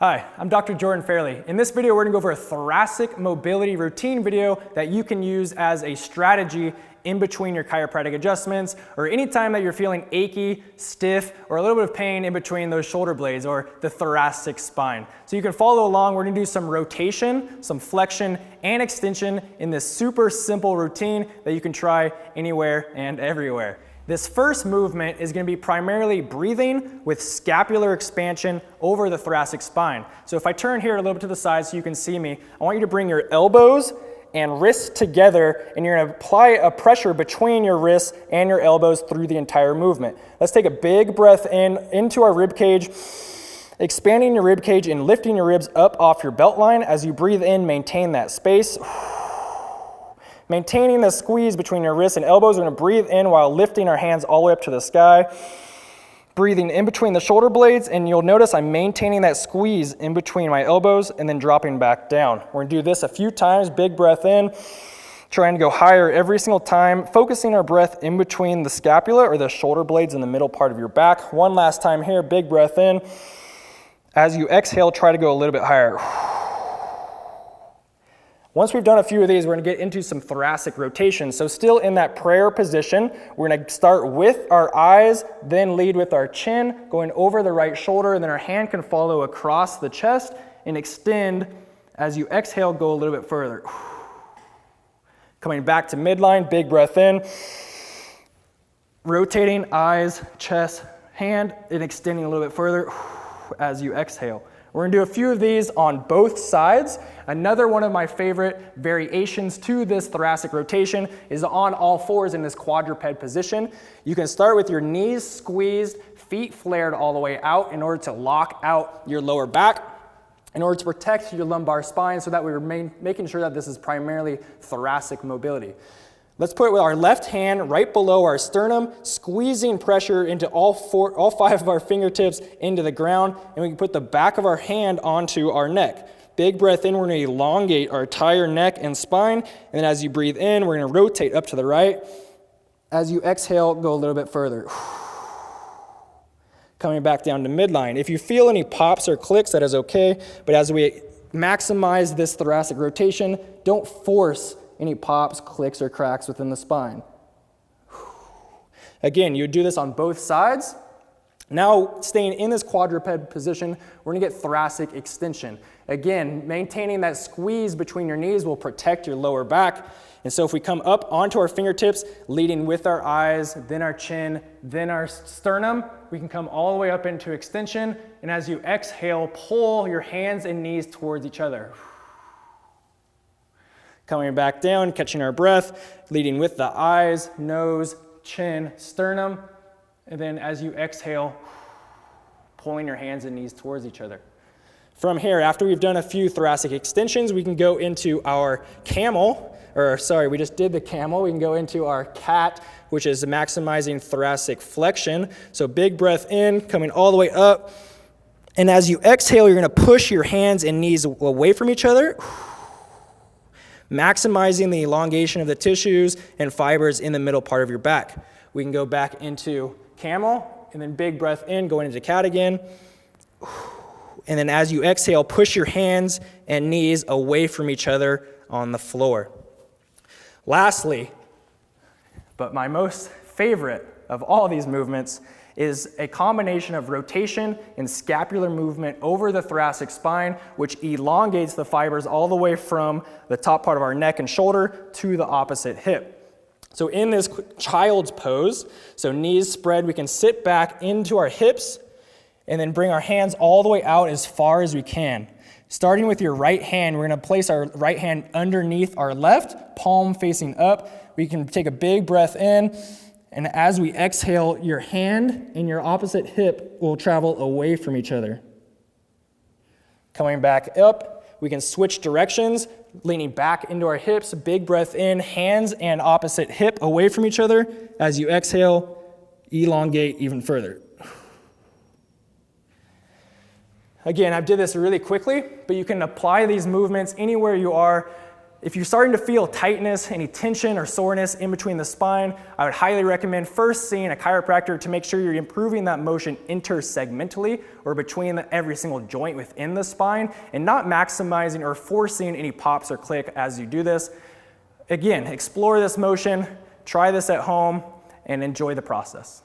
Hi, I'm Dr. Jordan Fairley. In this video, we're gonna go over a thoracic mobility routine video that you can use as a strategy in between your chiropractic adjustments or anytime that you're feeling achy, stiff, or a little bit of pain in between those shoulder blades or the thoracic spine. So you can follow along. We're gonna do some rotation, some flexion, and extension in this super simple routine that you can try anywhere and everywhere. This first movement is going to be primarily breathing with scapular expansion over the thoracic spine. So if I turn here a little bit to the side so you can see me, I want you to bring your elbows and wrists together, and you're going to apply a pressure between your wrists and your elbows through the entire movement. Let's take a big breath in into our rib cage, expanding your rib cage and lifting your ribs up off your belt line. As you breathe in, maintain that space. Maintaining the squeeze between your wrists and elbows. We're going to breathe in while lifting our hands all the way up to the sky. Breathing in between the shoulder blades, and you'll notice I'm maintaining that squeeze in between my elbows and then dropping back down. We're going to do this a few times. Big breath in, trying to go higher every single time, focusing our breath in between the scapula or the shoulder blades in the middle part of your back. One last time here, big breath in. As you exhale, try to go a little bit higher. Once we've done a few of these, we're going to get into some thoracic rotation. So still in that prayer position, we're going to start with our eyes, then lead with our chin, going over the right shoulder, and then our hand can follow across the chest and extend. As you exhale, go a little bit further. Coming back to midline, big breath in. Rotating eyes, chest, hand, and extending a little bit further as you exhale. We're going to do a few of these on both sides. Another one of my favorite variations to this thoracic rotation is on all fours in this quadruped position. You can start with your knees squeezed, feet flared all the way out in order to lock out your lower back, in order to protect your lumbar spine so that we're making sure that this is primarily thoracic mobility. Let's put it with our left hand right below our sternum, squeezing pressure into all five of our fingertips into the ground, and we can put the back of our hand onto our neck. Big breath in, we're going to elongate our entire neck and spine, and then as you breathe in, we're going to rotate up to the right. As you exhale, go a little bit further. Coming back down to midline. If you feel any pops or clicks, that is okay, but as we maximize this thoracic rotation, don't force any pops, clicks, or cracks within the spine. Again, you do this on both sides. Now, staying in this quadruped position, we're gonna get thoracic extension. Again, maintaining that squeeze between your knees will protect your lower back. And so if we come up onto our fingertips, leading with our eyes, then our chin, then our sternum, we can come all the way up into extension. And as you exhale, pull your hands and knees towards each other. Coming back down, catching our breath, leading with the eyes, nose, chin, sternum, and then as you exhale, pulling your hands and knees towards each other. From here, after we've done a few thoracic extensions, we can go into our camel, we just did the camel. We can go into our cat, which is maximizing thoracic flexion. So big breath in, coming all the way up, and as you exhale, you're gonna push your hands and knees away from each other, maximizing the elongation of the tissues and fibers in the middle part of your back. We can go back into camel, and then big breath in, going into cat again. And then as you exhale, push your hands and knees away from each other on the floor. Lastly, but my most favorite of all these movements, is a combination of rotation and scapular movement over the thoracic spine, which elongates the fibers all the way from the top part of our neck and shoulder to the opposite hip. So in this child's pose, so knees spread, we can sit back into our hips and then bring our hands all the way out as far as we can. Starting with your right hand, we're going to place our right hand underneath our left, palm facing up. We can take a big breath in. And as we exhale, your hand and your opposite hip will travel away from each other. Coming back up, we can switch directions, leaning back into our hips, big breath in, hands and opposite hip away from each other. As you exhale, elongate even further. Again, I did this really quickly, but you can apply these movements anywhere you are If you're starting to feel tightness, any tension or soreness in between the spine, I would highly recommend first seeing a chiropractor to make sure you're improving that motion intersegmentally or between every single joint within the spine and not maximizing or forcing any pops or click as you do this. Again, explore this motion, try this at home, and enjoy the process.